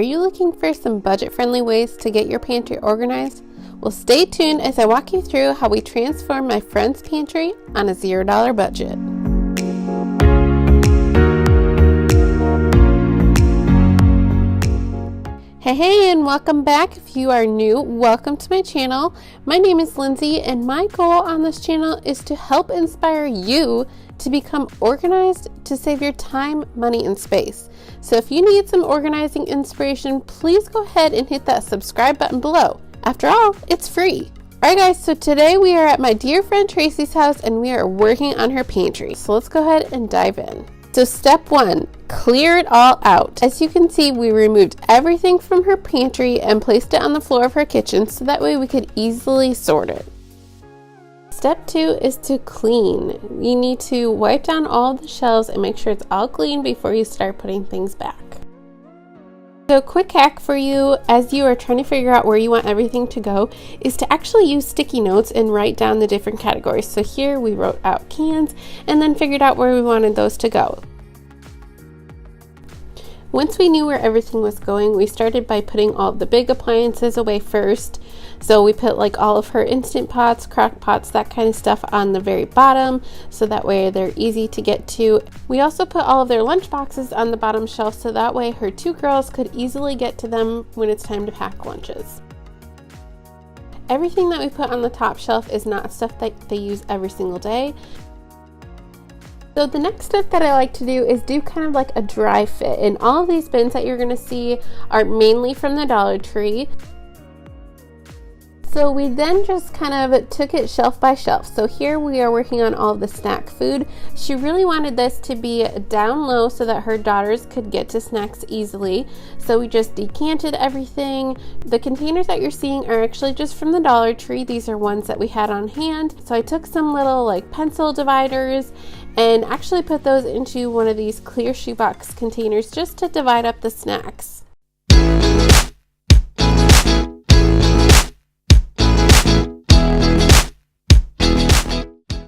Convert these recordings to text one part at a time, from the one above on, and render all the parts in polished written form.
Are you looking for some budget-friendly ways to get your pantry organized? Well, stay tuned as I walk you through how we transform my friend's pantry on a $0 budget. Hey, and welcome back. If you are new, welcome to my channel. My name is Lindsay, and my goal on this channel is to help inspire you to become organized to save your time, money, and space. So if you need some organizing inspiration, please go ahead and hit that subscribe button below. After all, it's free. Alright guys, so today we are at my dear friend Tracy's house and we are working on her pantry. So let's go ahead and dive in. So step 1, clear it all out. As you can see, we removed everything from her pantry and placed it on the floor of her kitchen so that way we could easily sort it. Step 2 is to clean. You need to wipe down all of the shelves and make sure it's all clean before you start putting things back. So a quick hack for you as you are trying to figure out where you want everything to go is to actually use sticky notes and write down the different categories. So here we wrote out cans and then figured out where we wanted those to go. Once we knew where everything was going, we started by putting all the big appliances away first. So we put like all of her Instant Pots, crock pots, that kind of stuff on the very bottom, so that way they're easy to get to. We also put all of their lunch boxes on the bottom shelf, so that way her two girls could easily get to them when it's time to pack lunches. Everything that we put on the top shelf is not stuff that they use every single day. So the next step that I like to do is do kind of like a dry fit, and all of these bins that you're going to see are mainly from the Dollar Tree. So we then just kind of took it shelf by shelf. So here we are working on all of the snack food. She really wanted this to be down low so that her daughters could get to snacks easily. So we just decanted everything. The containers that you're seeing are actually just from the Dollar Tree. These are ones that we had on hand. So I took some little like pencil dividers and actually put those into one of these clear shoebox containers just to divide up the snacks.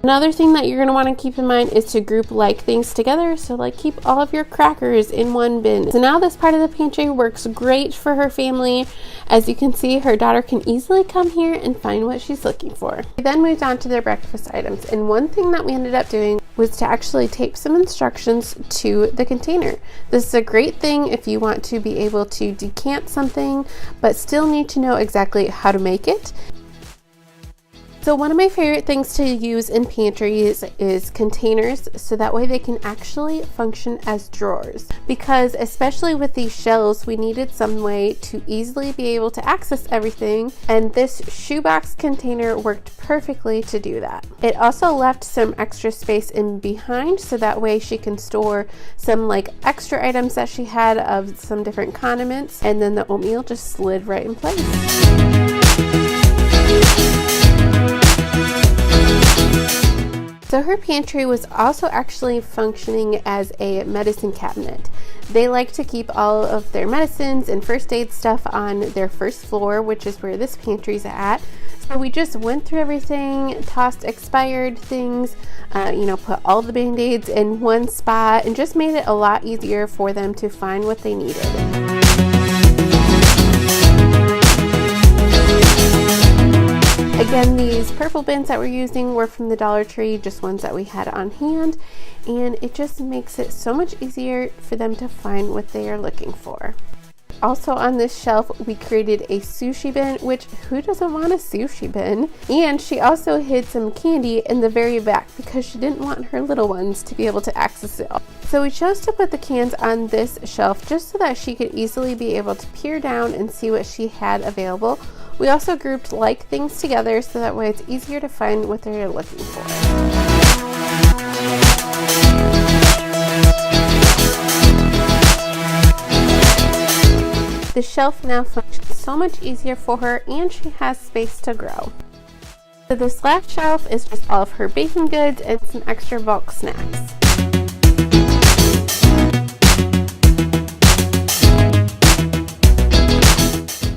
Another thing that you're going to want to keep in mind is to group like things together, so like keep all of your crackers in one bin. So now this part of the pantry works great for her family. As you can see, her daughter can easily come here and find what she's looking for. We then moved on to their breakfast items, and one thing that we ended up doing was to actually tape some instructions to the container. This is a great thing if you want to be able to decant something but still need to know exactly how to make it. So one of my favorite things to use in pantries is containers, so that way they can actually function as drawers. Because especially with these shelves, we needed some way to easily be able to access everything, and this shoebox container worked perfectly to do that. It also left some extra space in behind, so that way she can store some like extra items that she had of some different condiments, and then the oatmeal just slid right in place. So her pantry was also actually functioning as a medicine cabinet. They like to keep all of their medicines and first aid stuff on their first floor, which is where this pantry's at. So we just went through everything, tossed expired things, put all the band-aids in one spot, and just made it a lot easier for them to find what they needed. Again, these purple bins that we're using were from the Dollar Tree, just ones that we had on hand, and it just makes it so much easier for them to find what they are looking for. Also on this shelf, we created a sushi bin, which who doesn't want a sushi bin? And she also hid some candy in the very back because she didn't want her little ones to be able to access it all. So we chose to put the cans on this shelf just so that she could easily be able to peer down and see what she had available. We also grouped like things together so that way it's easier to find what they're looking for. The shelf now functions so much easier for her, and she has space to grow. So this last shelf is just all of her baking goods and some extra bulk snacks.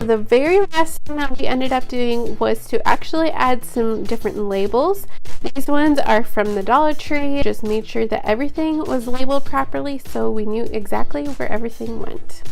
The very last thing that we ended up doing was to actually add some different labels. These ones are from the Dollar Tree. Just made sure that everything was labeled properly so we knew exactly where everything went.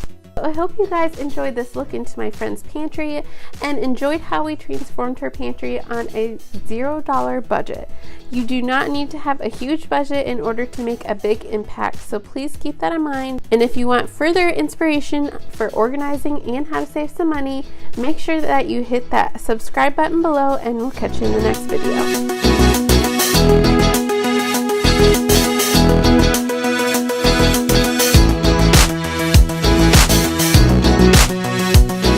I hope you guys enjoyed this look into my friend's pantry and enjoyed how we transformed her pantry on a $0 budget. You do not need to have a huge budget in order to make a big impact, so please keep that in mind. And if you want further inspiration for organizing and how to save some money, make sure that you hit that subscribe button below, and we'll catch you in the next video.